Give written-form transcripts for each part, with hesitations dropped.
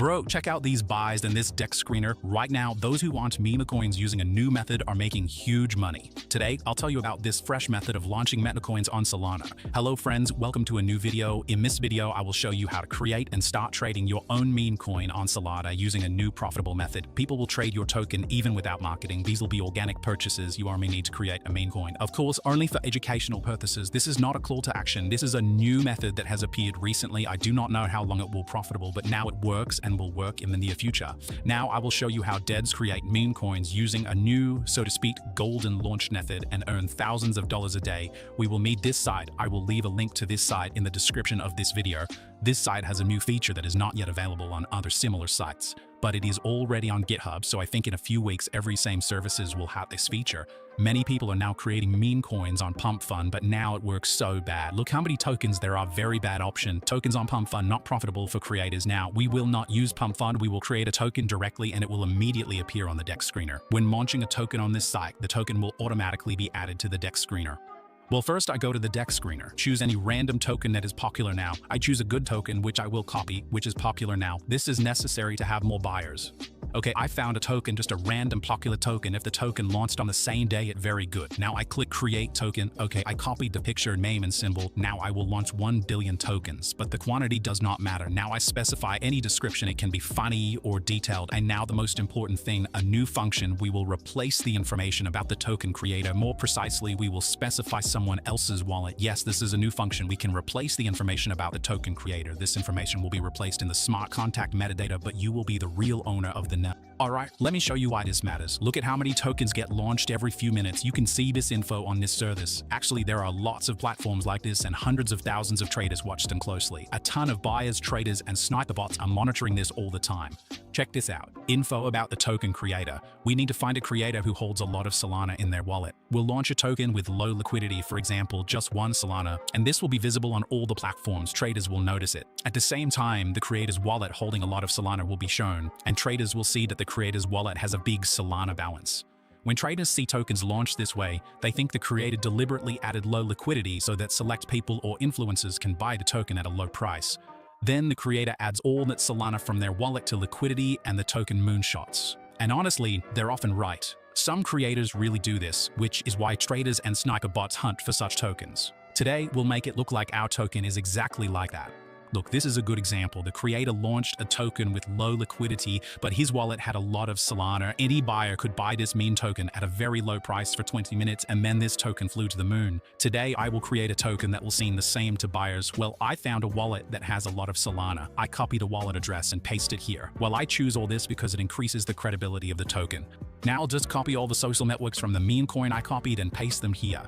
Bro, check out these buys and this dexscreener. Right now, those who want memecoins using a new method are making huge money. Today, I'll tell you about this fresh method of launching memecoins on Solana. Hello friends, welcome to a new video. In this video, I will show you how to create and start trading your own meme coin on Solana using a new profitable method. People will trade your token even without marketing. These will be organic purchases. You only need to create a meme coin. Of course, only for educational purposes. This is not a call to action. This is a new method that has appeared recently. I do not know how long it will be profitable, but now it works and will work in the near future. Now I will show you how devs create meme coins using a new, so to speak, golden launch method and earn thousands of dollars a day. We will need this site. I will leave a link to this site in the description of this video. This site has a new feature that is not yet available on other similar sites, but it is already on GitHub, so I think in a few weeks every same services will have this feature. Many people are now creating meme coins on Pump Fund, but now it works so bad. Look how many tokens there are. Very bad option. Tokens on Pump Fund not profitable for creators now. We will not use Pump Fund. We will create a token directly and it will immediately appear on the dexscreener. When launching a token on this site, the token will automatically be added to the dexscreener. Well, first I go to the dexscreener, choose any random token that is popular now. I choose a good token, which I will copy, which is popular now. This is necessary to have more buyers. Okay, I found a token, just a random popular token. If the token launched on the same day, it's very good. Now I click create token. Okay, I copied the picture, name, and symbol. Now I will launch 1 billion tokens, but the quantity does not matter. Now I specify any description. It can be funny or detailed. And now the most important thing, a new function. We will replace the information about the token creator. More precisely, we will specify someone else's wallet. Yes, this is a new function. We can replace the information about the token creator. This information will be replaced in the smart contract metadata, but you will be the real owner of the net. Alright, let me show you why this matters. Look at how many tokens get launched every few minutes. You can see this info on this service. Actually, there are lots of platforms like this and hundreds of thousands of traders watch them closely. A ton of buyers, traders, and sniper bots are monitoring this all the time. Check this out. Info about the token creator. We need to find a creator who holds a lot of Solana in their wallet. We'll launch a token with low liquidity, for example, just 1 Solana, and this will be visible on all the platforms. Traders will notice it. At the same time, the creator's wallet holding a lot of Solana will be shown, and traders will see that the creator's wallet has a big Solana balance. When traders see tokens launched this way, they think the creator deliberately added low liquidity so that select people or influencers can buy the token at a low price. Then the creator adds all that Solana from their wallet to liquidity and the token moonshots. And honestly, they're often right. Some creators really do this, which is why traders and sniper bots hunt for such tokens. Today, we'll make it look like our token is exactly like that. Look, this is a good example. The creator launched a token with low liquidity, but his wallet had a lot of Solana. Any buyer could buy this meme token at a very low price for 20 minutes, and then this token flew to the moon. Today, I will create a token that will seem the same to buyers. Well, I found a wallet that has a lot of Solana. I copied a wallet address and paste it here. Well, I choose all this because it increases the credibility of the token. Now I'll just copy all the social networks from the meme coin I copied and paste them here.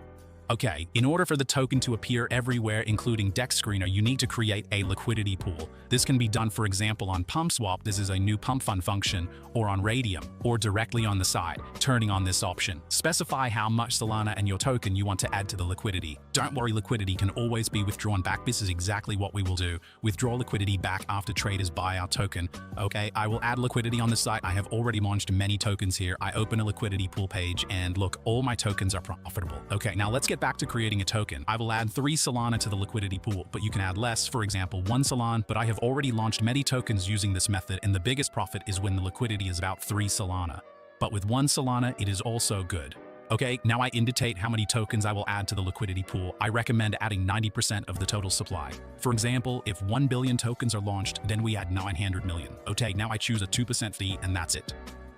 Okay, in order for the token to appear everywhere, including dexscreener, you need to create a liquidity pool. This can be done, for example, on PumpSwap. This is a new pump fund function, or on Radium, or directly on the side, turning on this option. Specify how much Solana and your token you want to add to the liquidity. Don't worry, liquidity can always be withdrawn back. This is exactly what we will do. Withdraw liquidity back after traders buy our token. Okay, I will add liquidity on the site. I have already launched many tokens here. I open a liquidity pool page and look, all my tokens are profitable. Okay, now let's get back to creating a token. I will add 3 Solana to the liquidity pool, but you can add less, for example 1 Solana, but I have already launched many tokens using this method, and the biggest profit is when the liquidity is about 3 Solana. But with 1 Solana, it is also good. Okay, now I indicate how many tokens I will add to the liquidity pool. I recommend adding 90% of the total supply. For example, if 1 billion tokens are launched, then we add 900 million. Okay, now I choose a 2% fee and that's it.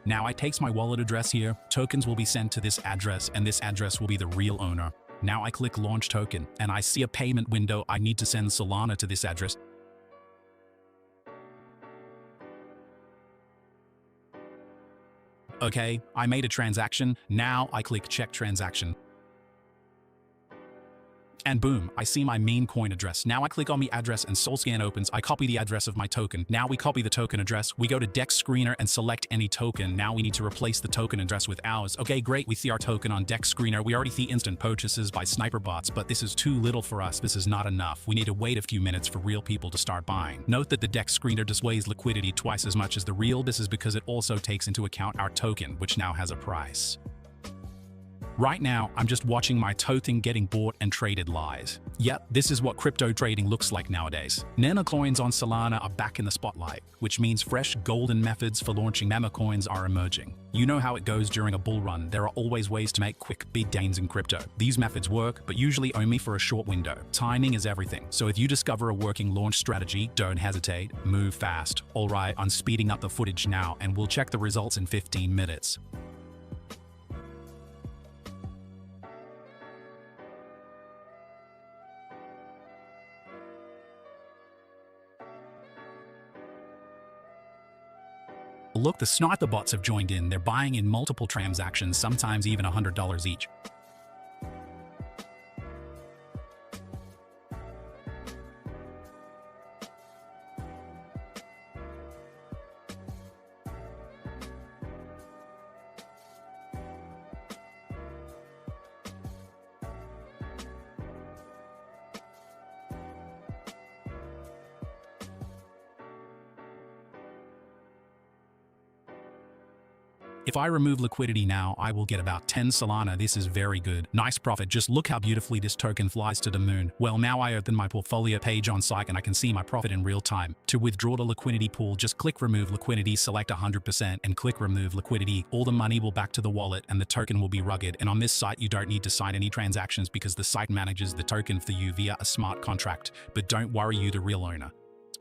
Now I takes my wallet address here, tokens will be sent to this address, and this address will be the real owner. Now I click launch token, and I see a payment window. I need to send Solana to this address. Okay, I made a transaction. Now I click check transaction. And boom, I see my meme coin address. Now I click on the address and SolScan opens. I copy the address of my token. Now we copy the token address. We go to dexscreener and select any token. Now we need to replace the token address with ours. Okay, great. We see our token on dexscreener. We already see instant purchases by sniper bots, but this is too little for us. This is not enough. We need to wait a few minutes for real people to start buying. Note that the dexscreener displays liquidity twice as much as the real. This is because it also takes into account our token, which now has a price. Right now, I'm just watching my token getting bought and traded live. Yep, this is what crypto trading looks like nowadays. Memecoins on Solana are back in the spotlight, which means fresh golden methods for launching memecoins are emerging. You know how it goes during a bull run. There are always ways to make quick, big gains in crypto. These methods work, but usually only for a short window. Timing is everything. So if you discover a working launch strategy, don't hesitate, move fast. All right, I'm speeding up the footage now, and we'll check the results in 15 minutes. Look, the sniper bots have joined in. They're buying in multiple transactions, sometimes even $100 each. If I remove liquidity now, I will get about 10 Solana. This is very good. Nice profit. Just look how beautifully this token flies to the moon. Well, now I open my portfolio page on site and I can see my profit in real time. To withdraw the liquidity pool, just click remove liquidity, select 100% and click remove liquidity. All the money will back to the wallet and the token will be rugged. And on this site, you don't need to sign any transactions because the site manages the token for you via a smart contract. But don't worry, you the real owner.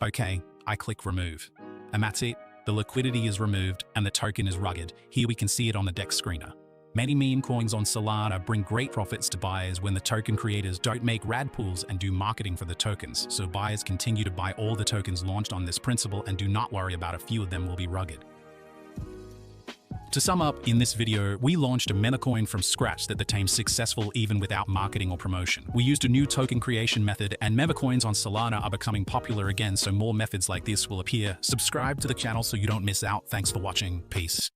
Okay, I click remove. And that's it. The liquidity is removed and the token is rugged. Here we can see it on the dexscreener. Many meme coins on Solana bring great profits to buyers when the token creators don't make rugpulls and do marketing for the tokens, so buyers continue to buy all the tokens launched on this principle and do not worry about a few of them will be rugged. To sum up, in this video, we launched a memecoin from scratch that became successful even without marketing or promotion. We used a new token creation method, and memecoins on Solana are becoming popular again, so more methods like this will appear. Subscribe to the channel so you don't miss out. Thanks for watching. Peace.